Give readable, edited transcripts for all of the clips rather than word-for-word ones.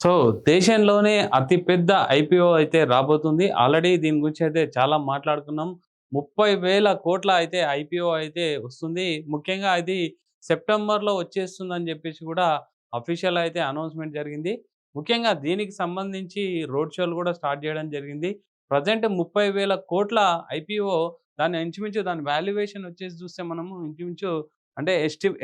So, దేశంలోనే అతి పెద్ద ఐపీఓ అయితే రాబోతుంది. ఆల్రెడీ దీని గురించి అయితే చాలా మాట్లాడుకున్నాం. 30,000 కోట్ల అయితే ఐపీఓ అయితే వస్తుంది. ముఖ్యంగా ఇది సెప్టెంబర్‌లో వచ్చేస్తుందని జెప్పేసి గూడా అఫీషియల్ అయితే అనౌన్స్‌మెంట్ జరిగింది. ముఖ్యంగా దీనికి సంబంధించి రోడ్ షోలు గూడా స్టార్ట్ జేయడం జరిగింది. ప్రెజెంట్ 30,000 కోట్ల ఐపీఓ దాని ఇంచుమించు దాని వాల్యుయేషన్ వచ్చేసి చూస్తే మనము ఇంచుమించు అంటే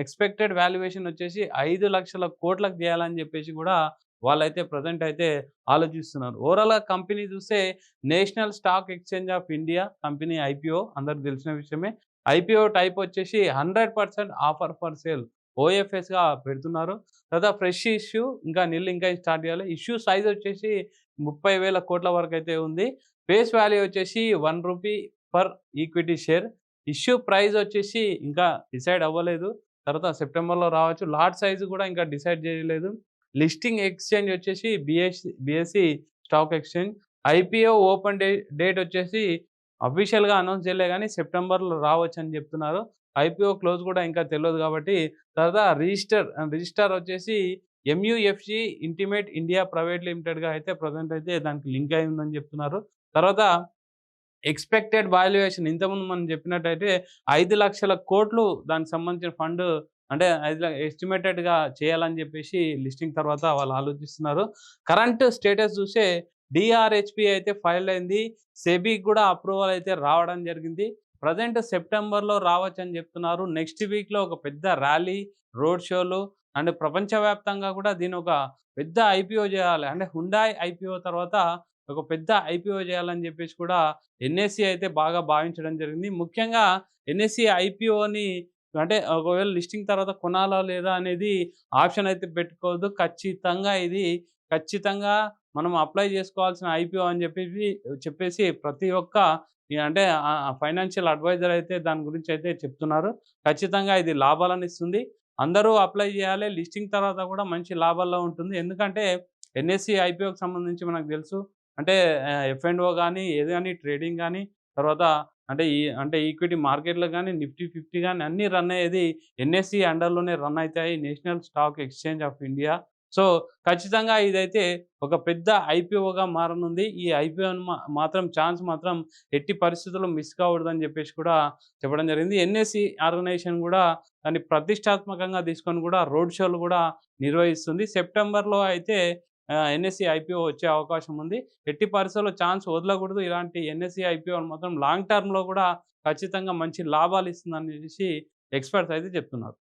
ఎక్స్‌పెక్టెడ్ వాల్యుయేషన్ వచ్చేసి 5,00,000 కోట్లకు జేయాలని జెప్పేసి గూడా వాళ్ళైతే ప్రెజెంట్ అయితే ఆలోచిస్తున్నారు. ఓవరాల్‌గా కంపెనీ చూస్తే national stock exchange of India company IPO అందరికి తెలిసిన విషయమే. ఐపీఓ టైప్ వచ్చేసి 100% ఆఫర్ ఫర్ సేల్ ఓఎఫ్ఎస్‌గా పెడుతున్నారు. తర్వాత ఫ్రెష్ ఇష్యూ ఇంకా నిల్ ఇంకా స్టార్ట్ చేయాలి. ఇష్యూ సైజ్ వచ్చేసి 30,000 కోట్ల వరకైతే ఉంది. ఫేస్ వాల్యూ వచ్చేసి రూ. 1 per equity share. Issue price వచ్చేసి ఇంకా డిసైడ్ అవ్వలేదు. తర్వాత సెప్టెంబర్‌లో రావచ్చు. లాట్ సైజ్ కూడా ఇంకా డిసైడ్ చేయలేదు. లిస్టింగ్ ఎక్స్‌చేంజ్ వచ్చేసి BSE stock exchange. IPO open date వచ్చేసి అఫీషియల్‌గా అనౌన్స్ చేయలే గానీ సెప్టెంబర్‌లో రావచ్చని చెప్తున్నారు. ఐపీఓ క్లోజ్ కూడా ఇంకా తెలవదు కాబట్టి తర్వాత రిజిస్టర్ వచ్చేసి ఎంయూఎఫ్‌జీ ఇంటిమేట్ ఇండియా ప్రైవేట్ లిమిటెడ్‌గా అయితే ప్రెజెంట్ అయితే దానికి లింక్ అయి ఉందని చెప్తున్నారు. తర్వాత ఎక్స్‌పెక్టెడ్ వాల్యుయేషన్ ఇంతకుముందు మనం చెప్పినట్టయితే 5,00,000 కోట్లు దానికి సంబంధించిన ఫండ్ అంటే ఎస్టిమేటెడ్‌గా చేయాలని చెప్పేసి లిస్టింగ్ తర్వాత వాళ్ళు ఆలోచిస్తున్నారు. కరెంట్ స్టేటస్ చూస్తే డీఆర్‌హెచ్‌పీ అయితే ఫైల్ అయింది. సెబీకి కూడా అప్రూవల్ అయితే రావడం జరిగింది. ప్రెజెంట్ సెప్టెంబర్‌లో రావచ్చని చెప్తున్నారు. నెక్స్ట్ వీక్‌లో ఒక పెద్ద ర్యాలీ, రోడ్ షోలు అండ్ ప్రపంచవ్యాప్తంగా కూడా దీన్ని ఒక పెద్ద ఐపీఓ చేయాలి. అంటే హుండాయ్ ఐపీఓ తర్వాత ఒక పెద్ద ఐపీఓ చేయాలని చెప్పేసి కూడా ఎన్ఎస్‌సీ అయితే బాగా భావించడం జరిగింది. ముఖ్యంగా ఎన్ఎస్‌సీ ఐపీఓని అంటే ఒకవేళ లిస్టింగ్ తర్వాత కొనాలా లేదా అనేది ఆప్షన్ అయితే పెట్టుకోవద్దు. ఖచ్చితంగా మనం అప్లై చేసుకోవాల్సిన ఐపీఓ అని చెప్పేసి ప్రతి ఒక్క అంటే ఫైనాన్షియల్ అడ్వైజర్ అయితే దాని గురించి అయితే చెప్తున్నారు. ఖచ్చితంగా ఇది లాభాలను ఇస్తుంది. అందరూ అప్లై చేయాలి. లిస్టింగ్ తర్వాత కూడా మంచి లాభాల్లో ఉంటుంది. ఎందుకంటే ఎన్ఎస్‌సీ ఐపీఓకి సంబంధించి మనకు తెలుసు. అంటే ఎఫ్ అండ్ ఓ గాని, ఏది గాని ట్రేడింగ్ గాని, తర్వాత అంటే ఈక్విటీ మార్కెట్‌లో గాని, నిఫ్టీ 50 గాని అన్నీ రన్ అయ్యేది ఎన్ఎస్‌సీ అండర్‌లోనే రన్ అయితాయి. National stock exchange of India. So, ఖచ్చితంగా ఇదైతే ఒక పెద్ద ఐపీఓగా మారనుంది. ఈ ఐపీఓని మాత్రం ఛాన్స్ మాత్రం ఎట్టి పరిస్థితుల్లో మిస్ కాకూడదని చెప్పేసి కూడా చెప్పడం జరిగింది. ఎన్ఎస్‌సీ ఆర్గనైజేషన్ కూడా దాన్ని ప్రతిష్టాత్మకంగా తీసుకొని కూడా రోడ్ షోలు కూడా నిర్వహిస్తుంది. సెప్టెంబర్‌లో అయితే ఎన్ఎస్‌సీ ఐపీఓ వచ్చే అవకాశం ఉంది. ఎట్టి పరిస్థితుల్లో ఛాన్స్ వదలకూడదు. ఇలాంటి ఎన్ఎస్‌సీ ఐపీఓలు మాత్రం లాంగ్ టర్మ్‌లో కూడా ఖచ్చితంగా మంచి లాభాలు ఇస్తుందనేసి ఎక్స్‌పర్ట్స్ అయితే చెప్తున్నారు.